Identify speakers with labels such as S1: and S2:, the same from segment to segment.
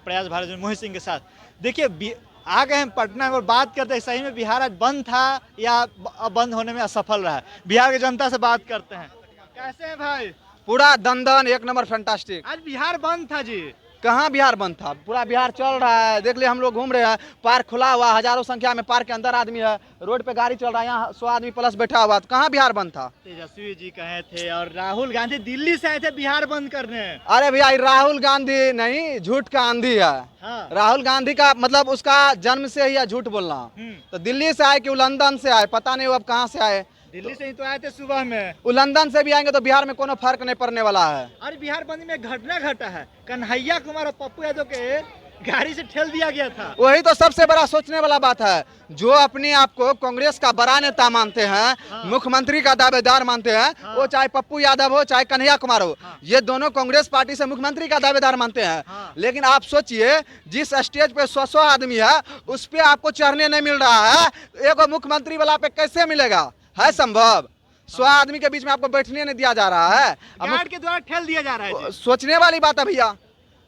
S1: प्रयास भारत मोहित सिंह के साथ। देखिए आ गए हैं पटना में और बात करते हैं सही में बिहार आज बंद था या बंद होने में असफल रहा है। बिहार की जनता से बात करते हैं। कैसे हैं भाई?
S2: पूरा दन एक नंबर फैंटास्टिक।
S1: आज बिहार बंद था जी।
S2: कहाँ बिहार बंद था? पूरा बिहार चल रहा है। देख लिया हम लोग घूम रहे हैं, पार्क खुला हुआ, हजारों संख्या में पार्क के अंदर आदमी है, रोड पे गाड़ी चल रहा है, यहाँ 100 आदमी प्लस बैठा हुआ। तो कहाँ बिहार बंद था?
S1: तेजस्वी जी कहे थे और राहुल गांधी दिल्ली से आए थे बिहार बंद करने।
S2: अरे भैया राहुल गांधी नहीं, झूठ का आंधी है।
S1: हाँ।
S2: राहुल गांधी का मतलब उसका जन्म से ही है झूठ बोलना। तो दिल्ली से आए कि वो लंदन से आए, पता नहीं वो अब कहाँ से आए।
S1: दिल्ली से ही तो आए थे सुबह में।
S2: वो लंदन से भी आएंगे तो बिहार में कोनो फर्क नहीं पड़ने वाला है।
S1: अरे बिहार बंद में घटना घटा है, कन्हैया कुमार और पप्पू यादव के गाड़ी से ठेल दिया गया था।
S2: वही तो सबसे बड़ा सोचने वाला बात है। जो अपने आप को कांग्रेस का बड़ा नेता मानते हैं,
S1: हाँ।
S2: मुख्यमंत्री का दावेदार मानते हैं,
S1: हाँ।
S2: वो चाहे पप्पू यादव हो चाहे कन्हैया कुमार हो,
S1: हाँ।
S2: ये दोनों कांग्रेस पार्टी से मुख्यमंत्री का दावेदार मानते हैं।
S1: हाँ।
S2: लेकिन आप सोचिए, जिस स्टेज पे 100 आदमी है उस पे आपको चढ़ने नहीं मिल रहा है, एक मुख्यमंत्री वाला पे कैसे मिलेगा? है संभव? 100 आदमी के बीच में आपको बैठने नहीं दिया जा रहा है,
S1: गार्ड के द्वारा ठेल दिया जा रहा है।
S2: सोचने वाली बात है भैया।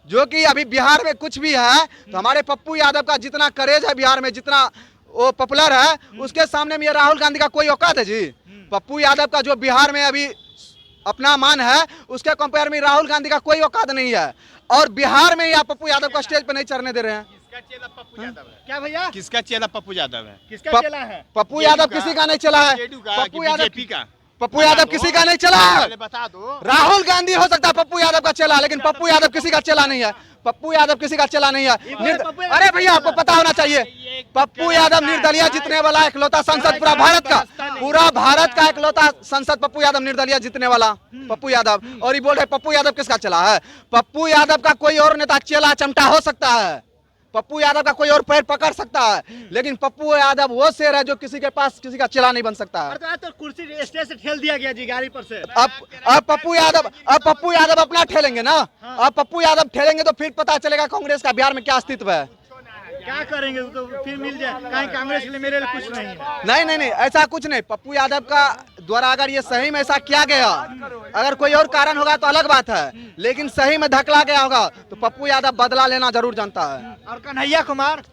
S2: जो कि अभी बिहार में कुछ भी है तो हमारे पप्पू यादव का जितना करेज है बिहार में, जितना वो पॉपुलर है, उसके सामने में राहुल गांधी का कोई औकात है जी? पप्पू यादव का जो बिहार में अभी अपना मान है, उसके कंपेयर में राहुल गांधी का कोई औकात नहीं है। और बिहार में ही आप पप्पू यादव को स्टेज पे नहीं चढ़ने दे रहे हैं।
S3: किसका चेला पप्पू यादव है?
S1: क्या भैया?
S3: किसका चेला पप्पू यादव है?
S1: किसका चेला है?
S2: पप्पू यादव किसी का नहीं चला है।
S3: पप्पू यादव का?
S2: पप्पू यादव किसी का नहीं चला है।
S3: बता दो।
S2: राहुल गांधी हो सकता है पप्पू यादव का चेला, लेकिन पप्पू यादव किसी का चेला नहीं है। पप्पू यादव किसी का चेला नहीं है। अरे भैया आपको पता होना चाहिए, पप्पू यादव निर्दलीय जीतने वाला इकलौता सांसद पूरा भारत का इकलौता सांसद पप्पू यादव निर्दलीय जीतने वाला पप्पू यादव। और ये बोल रहे पप्पू यादव किसका चला है? पप्पू यादव का कोई और नेता चेला चमटा हो सकता है, पप्पू यादव का कोई और पैर पकड़ सकता है, लेकिन पप्पू यादव वो शेर है जो किसी के पास किसी का चेला नहीं बन सकता है।
S1: तो कुर्सी स्टेज से ठेल दिया गया जी गाड़ी पर से।
S2: अब पप्पू यादव अपना ठेलेंगे ना। अब पप्पू यादव ठेलेंगे तो फिर पता चलेगा कांग्रेस का बिहार में क्या अस्तित्व है।
S1: क्या करेंगे तो फिर मिल जाए, कहीं कांग्रेस के लिए मेरे लिए कुछ नहीं है।
S2: नहीं ऐसा कुछ नहीं। पप्पू यादव का द्वारा अगर ये सही में ऐसा किया गया, अगर कोई और कारण होगा तो अलग बात है, लेकिन सही में धकला गया होगा तो पप्पू यादव बदला लेना जरूर जानता है।
S1: और कन्हैया कुमार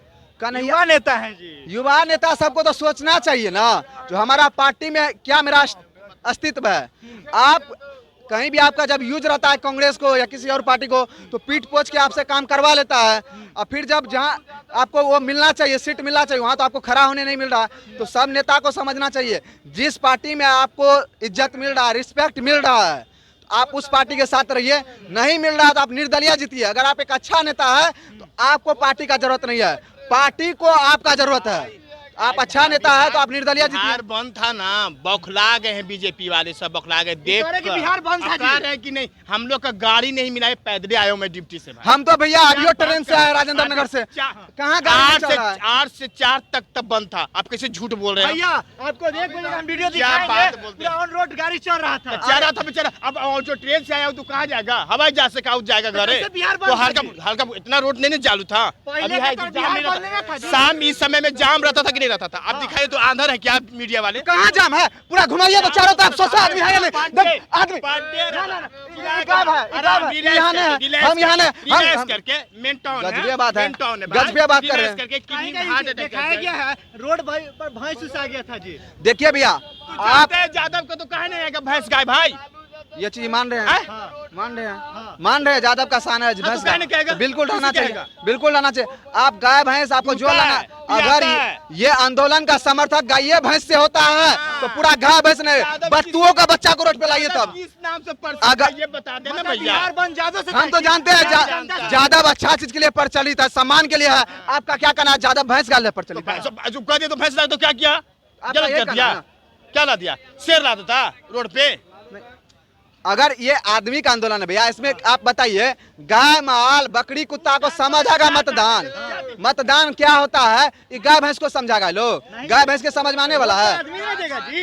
S2: युवा
S1: नेता है जी।
S2: युवा नेता सबको तो सोचना चाहिए ना, जो हमारा पार्टी में क्या मेरा अस्तित्व है। आप कहीं भी आपका जब यूज रहता है कांग्रेस को या किसी और पार्टी को, तो पीठ पोछ के आपसे काम करवा लेता है, और फिर जब जहां आपको वो मिलना चाहिए, सीट मिलना चाहिए, वहां तो आपको खड़ा होने नहीं मिल रहा। तो सब नेता को समझना चाहिए, जिस पार्टी में आपको इज्जत मिल रहा है, रिस्पेक्ट मिल रहा है, आप उस पार्टी के साथ रहिए। नहीं मिल रहा तो आप निर्दलीय जीतिए। अगर आप एक अच्छा नेता है तो आपको पार्टी का जरूरत नहीं है, पार्टी को आपका जरूरत है। आप अच्छा नेता है तो आप निर्दलीय जीतिए।
S3: बिहार बंद था ना, बौखला गए हैं बीजेपी वाले, सब बौखला गए देख कर।
S1: बिहार बंद था जी।
S3: रहे कि नहीं, हम लोग का गाड़ी नहीं मिला है, पैदल आए मैं ड्यूटी से।
S2: हम तो भैया अभियो ट्रेन से आए राजेंद्र नगर से। कहाँ गाड़ी चल रहा है?
S3: 8 से 4 तक बंद था। आप कैसे झूठ बोल रहे हैं
S1: भैया? आपको देख हम वीडियो
S3: क्या बात बोलते
S1: दिखाएंगे, ऑन रोड गाड़ी चल रहा था।
S3: चल रहा था बेचारा। अब और जो ट्रेन से आया तो कहाँ जाएगा? हवाई जहाज से कहाँ जाएगा घरे? तो हल्का इतना रोड नहीं चालू था। शाम इस समय में जाम रहता था कि नहीं रहता था? आप दिखाइए तो आंधर है क्या मीडिया वाले?
S2: कहाँ जाम है? पूरा घुमाइए तो चारों तरफ 100 आदमी है। आदमी हम यहाँ
S3: करके मेन टाउन है,
S2: गजबे बात है,
S3: गजबे
S2: बात कर रहे हैं।
S1: दिखाया गया है रोड पर भैंस उसा गया था जी।
S2: देखिए भैया,
S3: आप यादव को तो कहे नहीं आएगा भैंस गाय भाई,
S2: ये चीज मान रहे हैं? मान रहे हैं यादव का शान है भैंस का, बिल्कुल रहना चाहिए, बिल्कुल रहना चाहिए। आप गाय भैंस आपको जो लाना, अगर ये आंदोलन का समर्थक गाय भैंस से होता है तो पूरा गाय भैंस नहीं, बटुओं का बच्चा को रोड पे लाइए तब।
S3: इस नाम से ये बता देना भैया।
S2: हम तो जानते हैं यादव अच्छा चीज के लिए प्रचलित है, सम्मान के लिए है। आपका क्या कहना है? यादव भैंस का प्रचलित है?
S3: कह दिया तो भैंस ला तो क्या किया? क्या ला दिया? शेर ला देता रोड पे?
S2: अगर ये आदमी का आंदोलन है भैया, इसमें आप बताइए, गाय माल बकरी कुत्ता को समझागा मतदान? मतदान क्या होता है ये गाय भैंस को समझागा? लोग गाय भैंस के समझ में आने वाला है?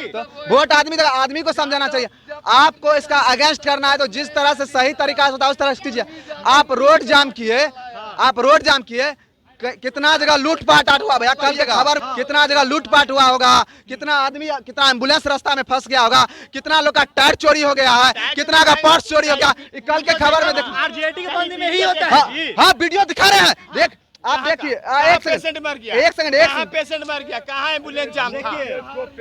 S2: तो वोट आदमी देगा, आदमी को समझाना चाहिए। आपको इसका अगेंस्ट करना है तो जिस तरह से सही तरीका से होता है उस तरह से कीजिए। आप रोड जाम किए, कितना जगह लूटपाट हुआ भैया, कल के खबर कितना जगह लूटपाट हुआ होगा, कितना आदमी, कितना एम्बुलेंस रास्ता में फंस गया होगा, कितना लोग का टायर चोरी हो गया है, कितना का पर्स चोरी हो गया। कल के खबर में देखो,
S1: आरजेडी के बंदी में ही होता है जी।
S2: हाँ वीडियो दिखा रहे हैं, देख आप देखिए। एक
S3: पेशेंट मर गया,
S2: एक सेकंड,
S3: कहाँ पेशेंट मर गया, कहाँ एम्बुलेंस जाम था,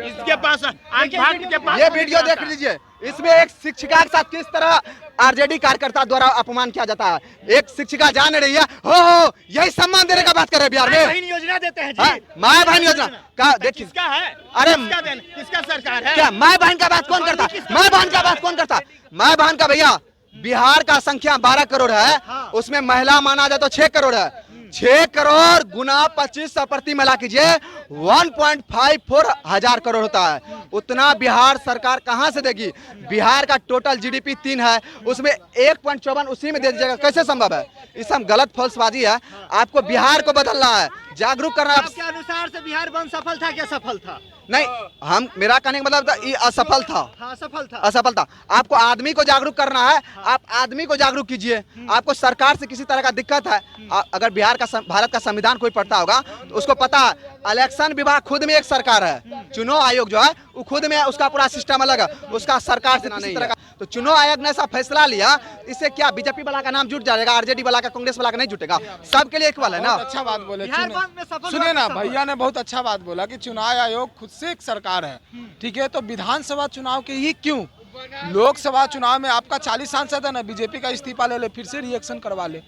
S3: इसके पास के पास
S2: ये वीडियो देख लीजिए। इसमें एक शिक्षिका के साथ किस तरह आरजेडी कार्यकर्ता द्वारा अपमान किया जाता है। एक शिक्षिका जान रही है, हो यही सम्मान देने का बात कर रहे हैं बिहार में।
S1: योजना देते हैं
S2: हाँ,
S1: जी।
S2: माँ बहन योजना का देखिए,
S3: किसका है,
S2: अरे
S3: किसका सरकार है,
S2: क्या माँ बहन का बात कौन करता, माँ बहन का बात कौन करता, माँ बहन का भैया बिहार का संख्या 12 करोड़ है, उसमें महिला माना जाए तो 6 करोड़ है। 6 करोड़ गुना 2500 प्रति मिला कीजिए 1.54 हजार करोड़ होता है। उतना बिहार सरकार कहां से देगी। बिहार का टोटल जीडीपी 3 है, उसमें 1.54 उसी में दे दीजिएगा, कैसे संभव है। ये सब गलत फल्सबाजी है। आपको बिहार को बदलना है, जागरूक करना है।
S1: आपके अनुसार से बिहार बंद सफल था क्या सफल था?
S2: नहीं, हम मेरा कहने का मतलब ये असफल था।
S1: हाँ, सफल था,
S2: असफल था। आपको आदमी को जागरूक करना है, आप आदमी को जागरूक कीजिए। आपको सरकार से किसी तरह का दिक्कत है, अगर भारत का संविधान कोई पढ़ता होगा तो उसको पता है इलेक्शन विभाग खुद में एक सरकार है, चुनाव आयोग जो है वो खुद में उसका पूरा सिस्टम अलग है, उसका सरकार से किसी तरह का। तो चुनाव आयोग ने ऐसा फैसला लिया, इससे क्या बीजेपी वाला का नाम जुट जाएगा, आरजेडी वाला का, कांग्रेस वाला का नहीं जुटेगा, सबके लिए इक्वल है ना।
S4: अच्छा बात बोले,
S1: बिहार बंद में सफल
S4: सुनिए ना, भैया ने बहुत अच्छा बात बोला कि चुनाव आयोग खुद से एक सरकार है, ठीक है। तो विधानसभा चुनाव के ही क्यों, लोकसभा चुनाव में आपका 40 सांसद है ना, बीजेपी का इस्तीफा ले ले, फिर से रिएक्शन करवा ले,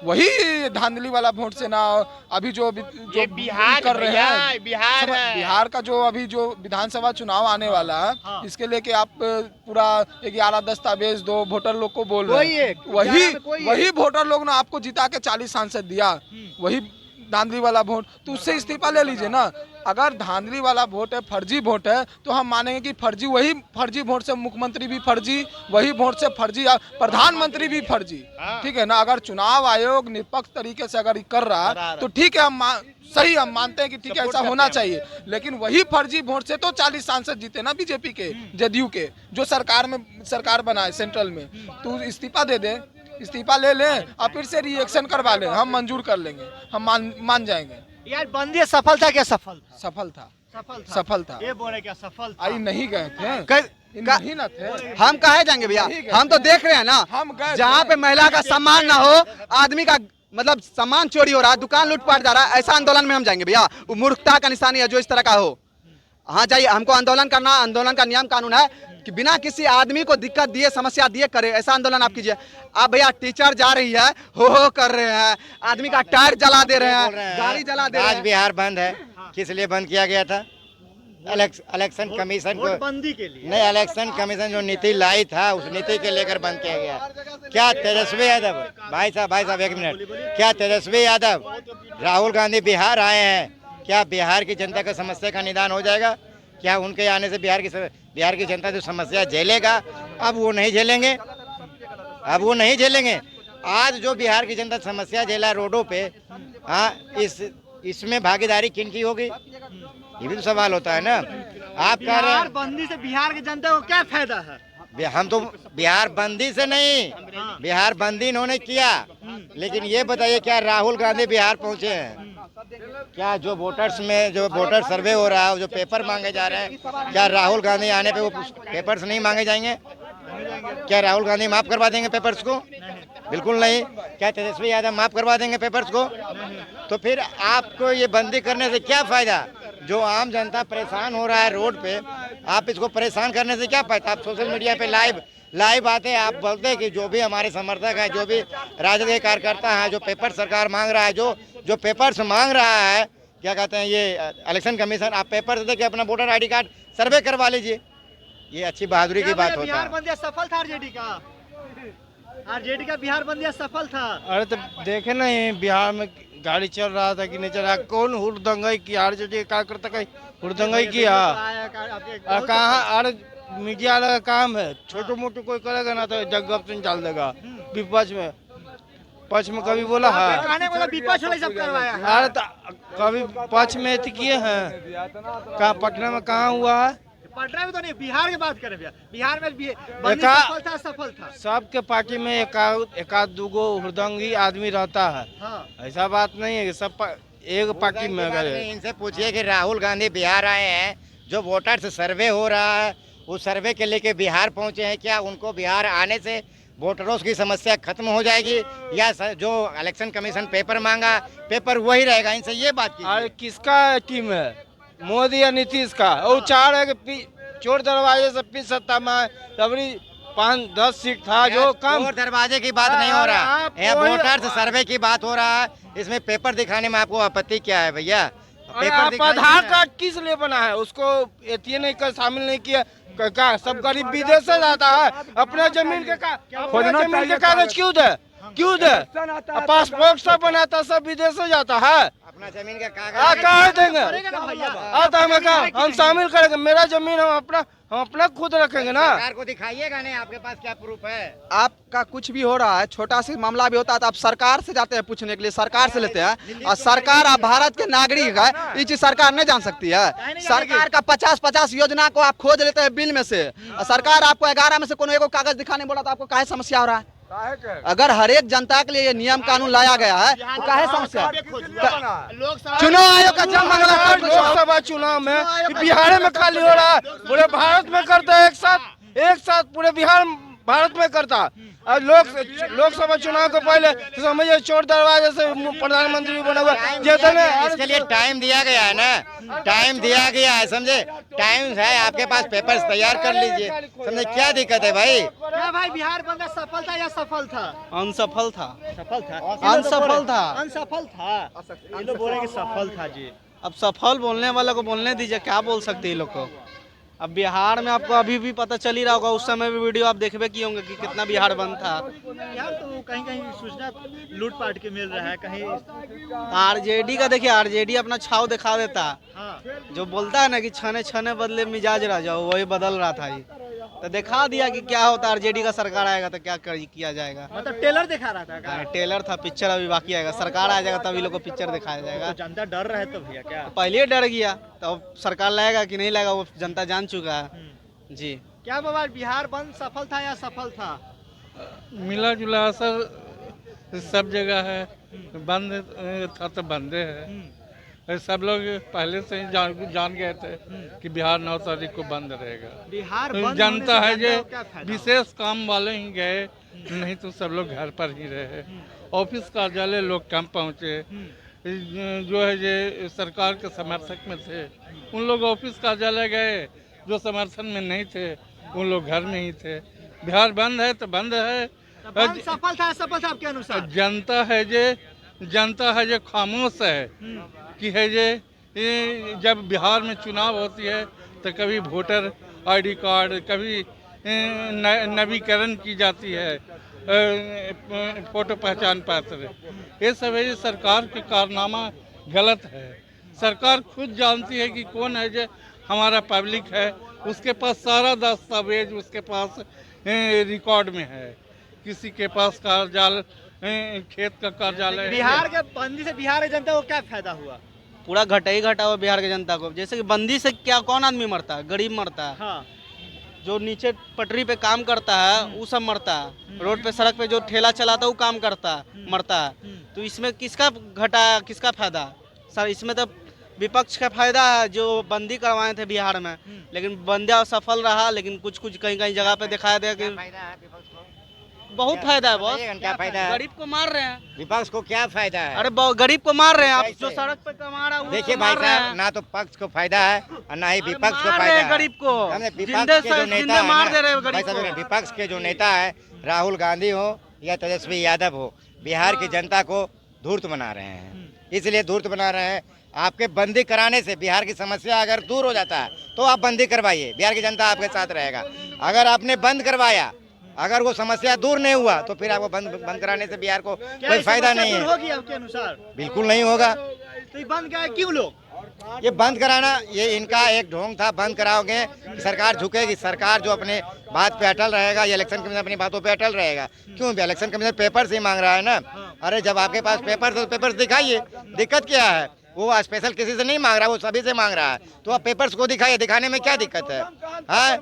S4: वही धांधली वाला वोट से ना। अभी जो
S3: बिहार
S4: कर रहे हैं,
S3: बिहार है।
S4: बिहार का जो अभी जो विधानसभा चुनाव आने वाला है,
S1: हाँ।
S4: इसके लेके आप पूरा 11 दस्तावेज दो, वोटर लोग को बोल रहे हैं, वही वोटर लोग ने आपको जिता के 40 सांसद दिया, वही धांधली वाला वोट, तो उससे इस्तीफा ले लीजिए ना। अगर धांधली वाला वोट है, फर्जी वोट है, तो हम मानेंगे कि फर्जी, वही फर्जी वोट से मुख्यमंत्री भी फर्जी, वही वोट से फर्जी प्रधानमंत्री भी फर्जी, ठीक है ना। अगर चुनाव आयोग निष्पक्ष तरीके से अगर कर रहा है तो ठीक है, हम सही, हम मानते हैं कि ठीक है, ऐसा होना चाहिए। लेकिन वही फर्जी वोट से तो 40 सांसद जीते ना बीजेपी के, जदयू के, जो सरकार बनाए सेंट्रल में। तो इस्तीफा दे दे, इस्तीफा ले लें और फिर से रिएक्शन करवा लें, हम मंजूर कर लेंगे, हम मान जाएंगे।
S1: यार बंदी सफल था क्या सफल था?
S4: सफल था,
S1: सफल था,
S4: सफल था।
S1: ये बोले क्या सफल था?
S4: आई नहीं गए थे, नहीं ना थे,
S2: हम कहे जाएंगे भैया, हम तो देख रहे हैं ना,
S4: हम गए
S2: जहाँ पे महिला का सम्मान ना हो, आदमी का मतलब सम्मान चोरी हो रहा है, दुकान लूटपाट जा रहा है, ऐसा आंदोलन में हम जाएंगे भैया। वो मूर्खता का निशानी है जो इस तरह का हो। हाँ जाइए, हमको आंदोलन करना, आंदोलन का नियम कानून है कि बिना किसी आदमी को दिक्कत दिए, समस्या दिए करे, ऐसा आंदोलन आप कीजिए। आप भैया टीचर जा रही है, हो कर रहे हैं, आदमी का टायर जला दे रहे हैं, गाड़ी जला दे रहे
S5: आज
S2: हैं।
S5: बिहार बंद है, किस लिए बंद किया गया था? इलेक्शन कमीशन को
S1: बंदी के लिए
S5: नहीं, इलेक्शन कमीशन जो नीति लाई था उस नीति के लेकर बंद किया गया। क्या तेजस्वी यादव, भाई साहब 1 मिनट, क्या तेजस्वी यादव, राहुल गांधी बिहार आए हैं, क्या बिहार की जनता का समस्या का निदान हो जाएगा? क्या उनके आने से बिहार की जनता जो समस्या झेलेगा, अब वो नहीं झेलेंगे, अब वो नहीं झेलेंगे। आज जो बिहार की जनता समस्या झेला रोडों पे, हाँ, इसमें भागीदारी किन की होगी, ये भी तो सवाल होता है ना। आप कह रहे
S1: बिहार बंदी से बिहार की जनता को क्या फायदा है?
S5: हम तो बिहार बंदी से नहीं, बिहार बंदी इन्होंने किया, लेकिन ये बताइए क्या राहुल गांधी बिहार पहुंचे हैं? क्या जो वोटर्स में जो वोटर सर्वे हो रहा है, जो पेपर मांगे जा रहे हैं, क्या राहुल गांधी आने पे वो पेपर्स नहीं मांगे जाएंगे? क्या राहुल गांधी माफ करवा देंगे पेपर्स को? बिल्कुल नहीं। क्या तेजस्वी यादव माफ करवा देंगे पेपर्स को? तो फिर आपको ये बंदी करने से क्या फायदा? जो आम जनता परेशान हो रहा है रोड पे, आप इसको परेशान करने से क्या फायदा? आप सोशल मीडिया पे लाइव आते हैं, आप बोलते हैं कि जो भी हमारे समर्थक हैं, जो भी राजद के कार्यकर्ता हैं, जो पेपर सरकार मांग रहा है, जो पेपर्स मांग रहा है, क्या कहते हैं ये इलेक्शन कमीशन, आप पेपर दे के अपना वोटर ID कार्ड सर्वे करवा लीजिए। ये अच्छी बहादुरी की बात होता
S1: बिहार
S5: है।
S1: बंदी सफल था आरजेडी का, आरजेडी का बिहार बंदी सफल था।
S6: अरे तो देखे नहीं बिहार में गाड़ी चल रहा था कि नहीं चल रहा, कौन हुड़दंगई किया? आरजेडी कार्यकर्ता का हुड़दंगई किया? कहाँ? अरे मीडिया वाला का काम है, छोटो मोटो कोई करेगा ना तो जगह से डाल देगा विपक्ष में, पक्ष में कभी बोला है?
S1: विपक्ष वाले सब करवाया है।
S6: अरे तो कभी पक्ष में तो किए हैं, कहाँ पटना में कहाँ हुआ है?
S1: पटना में तो नहीं, बिहार की बात करें भैया। बिहार में बंदी सफल था।
S6: सबके पार्टी में एकाध दूगो हुड़दंगी आदमी रहता है।
S1: हाँ।
S6: ऐसा बात नहीं है कि एक पार्टी में अगर
S5: इनसे पूछिए कि राहुल गांधी बिहार आए हैं, जो वोटर्स सर्वे हो रहा है उस सर्वे के लेके बिहार पहुंचे हैं, क्या उनको बिहार आने से वोटरों की समस्या खत्म हो जाएगी, या जो इलेक्शन कमीशन पेपर मांगा पेपर वही रहेगा? इनसे ये बात
S6: अरे किसका टीम है, मोदी या नीतीश का? वो चाह रहे कि चोर दरवाजे से फिर सत्ता में तबरी 5-10 सीट था जो कम।
S5: चोर दरवाजे की बात नहीं हो रहा, यहाँ वोटर्स सर्वे की बात हो रहा है। इसमें पेपर दिखाने में आपको आपत्ति क्या है भैया?
S6: आप आधार कार्ड किस लिए बना है? उसको एटीएम नहीं कर शामिल नहीं किया क्या? सब गरीब विदेश से जाता है, अपने जमीन के कागज क्यों दे? पासपोर्ट सब बनाता, सब विदेश से जाता है।
S5: अपना जमीन का कागज
S6: कहाँ देंगे? हम शामिल करेंगे, मेरा जमीन हम अपना खुद रखेंगे ना।
S5: सरकार को दिखाइएगा नहीं, आपके पास क्या प्रूफ है?
S2: आपका कुछ भी हो रहा है, छोटा सा मामला भी होता है तो आप सरकार से जाते हैं पूछने के लिए, सरकार से लेते हैं। और सरकार आप भारत के नागरिक है, ये चीज सरकार नहीं जान सकती है? सरकार का 50-50 योजना को आप खोज लेते हैं बिल में से, और सरकार आपको 11 में से कोनो एगो कागज दिखाने बोला तो आपको काहे समस्या हो रहा है? अगर हर एक जनता के लिए ये नियम कानून लाया गया है तो काहे समस्या? चुनाव आयोग का जन्म
S6: लोकसभा चुनाव में बिहार में खाली हो रहा है, पूरे भारत में करता है एक साथ पूरे बिहार भारत में करता। और लोकसभा चुनाव के पहले तो समझिए चोर दरवाजे से प्रधानमंत्री बना हुआ।
S5: इसके लिए टाइम दिया गया है ना, टाइम दिया गया है, समझे? टाइम है आपके पास, पेपर्स तैयार कर लीजिए, समझे? क्या दिक्कत है भाई?
S1: क्या भाई बिहार बंद सफल था या सफल था?
S6: अनसफल था।
S1: सफल था,
S6: अनसफल था।
S1: अनसफल था। ये लोग बोले कि सफल था जी।
S6: अब सफल बोलने वाला को बोलने दीजिए, क्या बोल सकते हैं लोग को। अब बिहार में आपको अभी भी पता चल ही रहा होगा, उस समय भी वीडियो आप देखबे किए होंगे कि कितना बिहार बंद था।
S1: यार तो कहीं कहीं सूचना लूटपाट के मिल रहा है, कहीं
S6: आरजेडी का देखिए, आरजेडी अपना छाव दिखा देता।
S1: हाँ।
S6: जो बोलता है ना कि छने बदले मिजाज रह जाओ, वही बदल रहा था ये, तो दिखा दिया कि क्या होता है। आरजेडी का सरकार आएगा तो क्या किया जाएगा।
S1: मतलब टेलर दिखा रहा था क्या?
S6: टेलर था, पिक्चर अभी बाकी आएगा। सरकार आ जाएगा तभी लोग को पिक्चर दिखाया जाएगा।
S1: तो जनता डर रहे तो भैया क्या?
S6: पहले ही डर गया, तो अब सरकार लाएगा कि नहीं लाएगा वो जनता जान चुका है जी।
S1: क्या बाबा, बिहार बंद सफल था या सफल था?
S7: मिला जुला असर सब जगह है, बंद था तो बंदे है। सब लोग पहले से ही जान गए थे कि बिहार 9 तारीख को बंद रहेगा।
S1: बिहार बंद
S7: जनता है जो विशेष काम वाले ही गए, नहीं तो सब लोग घर पर ही रहे। ऑफिस कार्यालय लोग कम पहुँचे, जो है ये सरकार के समर्थक में थे उन लोग ऑफिस कार्यालय गए, जो समर्थन में नहीं थे उन लोग घर में ही थे। बिहार बंद है तो बंद है।
S1: सफल था आपके अनुसार?
S7: जनता है जो खामोश है कि है ये जब बिहार में चुनाव होती है तो कभी वोटर आईडी कार्ड, कभी नवीकरण की जाती है, फोटो पहचान पत्र, ये सब है सरकार के कारनामा गलत है। सरकार खुद जानती है कि कौन है जो हमारा पब्लिक है, उसके पास सारा दस्तावेज उसके पास रिकॉर्ड में है। किसी के पास कार्यालय, खेत का कार्यालय।
S1: बिहार के बंदी से बिहार की जनता को क्या फायदा हुआ?
S6: पूरा घटा ही घटा हुआ बिहार की जनता को। जैसे कि बंदी से क्या कौन आदमी मरता है? गरीब मरता है।
S1: हाँ।
S6: जो नीचे पटरी पे काम करता है वो सब मरता है। रोड पे सड़क पे जो ठेला चलाता है वो काम करता है, मरता है। तो इसमें किसका घटा, किसका फायदा? सर इसमें तो विपक्ष का फायदा है जो बंदी करवाए थे बिहार में, लेकिन बंदा सफल रहा। लेकिन कुछ कहीं जगह पे दिखाया दिया कि बहुत फायदा है बॉस।
S5: क्या फायदा है?
S6: गरीब को मार रहे हैं।
S5: विपक्ष को क्या फायदा है?
S6: अरे गरीब को मार रहे हैं। आप जो सड़क पे कमा रहा है
S5: देखिए भाई साहब, ना तो पक्ष को फायदा है और ना ही विपक्ष को फायदा है।
S6: गरीब को
S5: विपक्ष के जो नेता
S6: मार दे रहे
S5: है,
S6: हैं गरीब को।
S5: विपक्ष के जो नेता है, राहुल गांधी हो या तेजस्वी यादव हो, बिहार की जनता को धूर्त बना रहे हैं। इसलिए धूर्त बना रहे हैं। आपके बंदी कराने से बिहार की समस्या अगर दूर हो जाता है तो आप बंदी करवाइए, बिहार की जनता आपके साथ रहेगा। अगर आपने बंद करवाया, अगर वो समस्या दूर नहीं हुआ तो फिर आपको बंद कराने से बिहार को कोई फायदा नहीं है।
S1: होगी आपके अनुसार?
S5: बिल्कुल नहीं होगा।
S1: तो ये बंद क्या, क्यों लोग
S5: ये बंद कराना, ये इनका एक ढोंग था। बंद कराओगे सरकार झुकेगी, सरकार जो अपने बात पे अटल रहेगा, ये इलेक्शन कमीशन अपनी बातों पे अटल रहेगा। क्यों? इलेक्शन कमीशन पेपर से ही मांग रहा है ना। अरे जब आपके पास पेपर तो पेपर दिखाइए, दिक्कत क्या है? वो स्पेशल किसी से नहीं मांग रहा, वो सभी से मांग रहा है। तो अब पेपर्स को दिखाइए, दिखाने में क्या दिक्कत है? हाँ,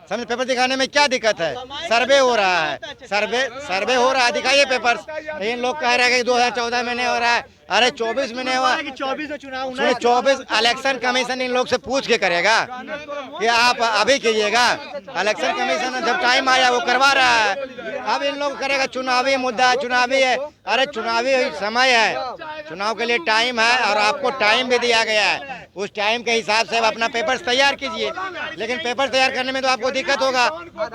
S5: समझ, पेपर दिखाने में क्या दिक्कत है? सर्वे हो रहा है, सर्वे हो रहा है, दिखाइए पेपर्स। इन लोग कह रहे हैं कि 2014 में नहीं हो रहा है, अरे 24 में नहीं हुआ,
S1: 24 में चुनाव
S5: 24 इलेक्शन कमीशन इन लोग से पूछ के करेगा कि आप अभी कीजिएगा। इलेक्शन कमीशन जब टाइम आया वो करवा रहा है, अब इन लोग करेगा। चुनावी मुद्दा, चुनावी है, अरे चुनावी समय है, चुनाव के लिए टाइम है और आपको टाइम भी दिया गया है। उस टाइम के हिसाब से आप अपना पेपर्स तैयार कीजिए, लेकिन पेपर तैयार करने में तो आपको दिक्कत होगा।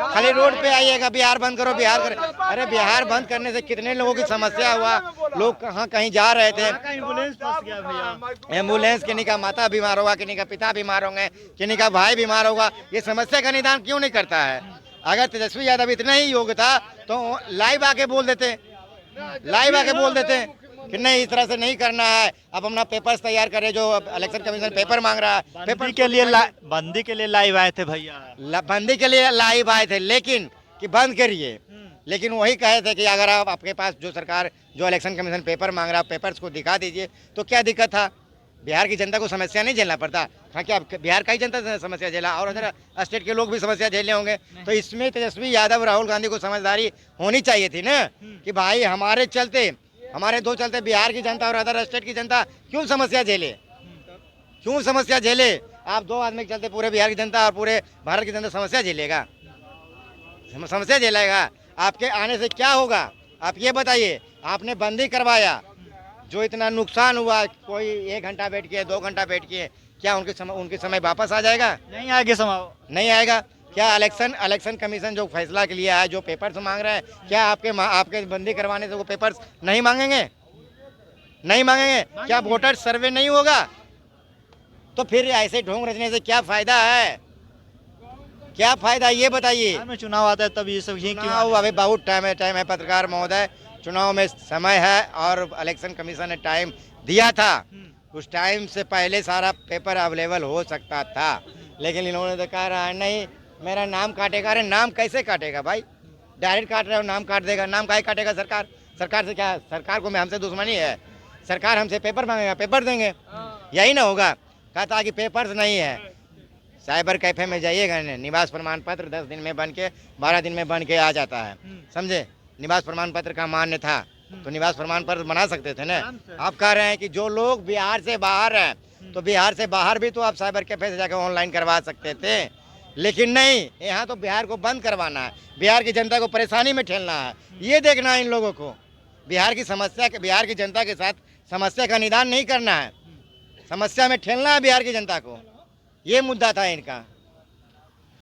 S5: खाली रोड पे आइएगा, बिहार बंद करो, बिहार करो। अरे बिहार बंद करने से कितने लोगों की समस्या हुआ, लोग कहाँ कहीं जा रहे थे,
S1: एम्बुलेंस फंस गया भैया।
S5: एम्बुलेंस, किन्हीं का माता बीमार होगा, किन्हीं का पिता बीमार होंगे, किन्हीं का भाई बीमार होगा। ये समस्या का निदान क्यों नहीं करता है? अगर तेजस्वी यादव इतना ही योग्य था तो लाइव आके बोल देते, लाइव आके बोल देते कि नहीं इस तरह से नहीं करना है, अब अपना पेपर्स तैयार करें। जो इलेक्शन कमीशन पेपर मांग रहा है,
S1: पेपर के लिए बंदी के लिए लाइव आए थे भैया,
S5: बंदी के लिए लाइव आए थे, लेकिन कि बंद करिए। लेकिन वही कहे थे कि अगर आप आपके पास जो सरकार जो इलेक्शन कमीशन पेपर मांग रहा है, पेपर्स को दिखा दीजिए, तो क्या दिक्कत था? बिहार की जनता को समस्या नहीं झेलना पड़ता। हाँ, क्या बिहार का ही जनता समस्या झेला और उधर स्टेट के लोग भी समस्या झेले होंगे? तो इसमें तेजस्वी यादव, राहुल गांधी को समझदारी होनी चाहिए थी ना, कि भाई हमारे चलते, हमारे दो चलते बिहार की जनता और अदर स्टेट की जनता क्यों समस्या झेले, क्यों समस्या झेले? आप दो आदमी के चलते पूरे बिहार की जनता और पूरे भारत की जनता समस्या झेलेगा, समस्या झेलेगा। आपके आने से क्या होगा आप ये बताइए? आपने बंदी करवाया, जो इतना नुकसान हुआ, कोई 1 घंटा वेट किए, 2 घंटा वेट किए, क्या उनके समय वापस आ जाएगा?
S1: नहीं आएगा समय,
S5: नहीं आएगा। क्या इलेक्शन कमीशन जो फैसला के लिए है, जो पेपर्स मांग रहे हैं, क्या आपके बंदी करवाने से वो पेपर्स नहीं मांगेंगे? नहीं मांगेंगे। क्या वोटर सर्वे नहीं होगा? तो फिर ऐसे ढोंग रचने से क्या फायदा है? क्या फायदा ये बताइए?
S1: में चुनाव आता है तब ये सब
S5: चुनाव अभी बहुत टाइम है पत्रकार महोदय, चुनाव में समय है और इलेक्शन कमीशन ने टाइम दिया था, उस टाइम से पहले सारा पेपर अवेलेबल हो सकता था, लेकिन इन्होंने तो कहा रहा नहीं मेरा नाम काटेगा। अरे नाम कैसे काटेगा भाई? डायरेक्ट काट रहे हो, नाम काट देगा। नाम काहे काटेगा सरकार? सरकार से क्या, सरकार को हमसे दुश्मनी है? सरकार हमसे पेपर मांगेगा, पेपर देंगे, यही ना होगा। कहा था कि पेपर्स नहीं है, साइबर कैफे में जाइएगा, निवास प्रमाण पत्र 10 दिन में बन के 12 दिन में बन के आ जाता है, समझे? निवास प्रमाण पत्र का मान्य था तो निवास प्रमाण पत्र बना सकते थे ना। आप कह रहे हैं कि जो लोग बिहार से बाहर हैं, तो बिहार से बाहर भी तो आप साइबर कैफे से जाकर ऑनलाइन करवा सकते थे, लेकिन नहीं, यहाँ तो बिहार को बंद करवाना है, बिहार की जनता को परेशानी में ठेलना है। ये देखना है इन लोगों को, बिहार की समस्या, बिहार की जनता के साथ समस्या का निदान नहीं करना है, समस्या में ठेलना है बिहार की जनता को। ये मुद्दा था इनका।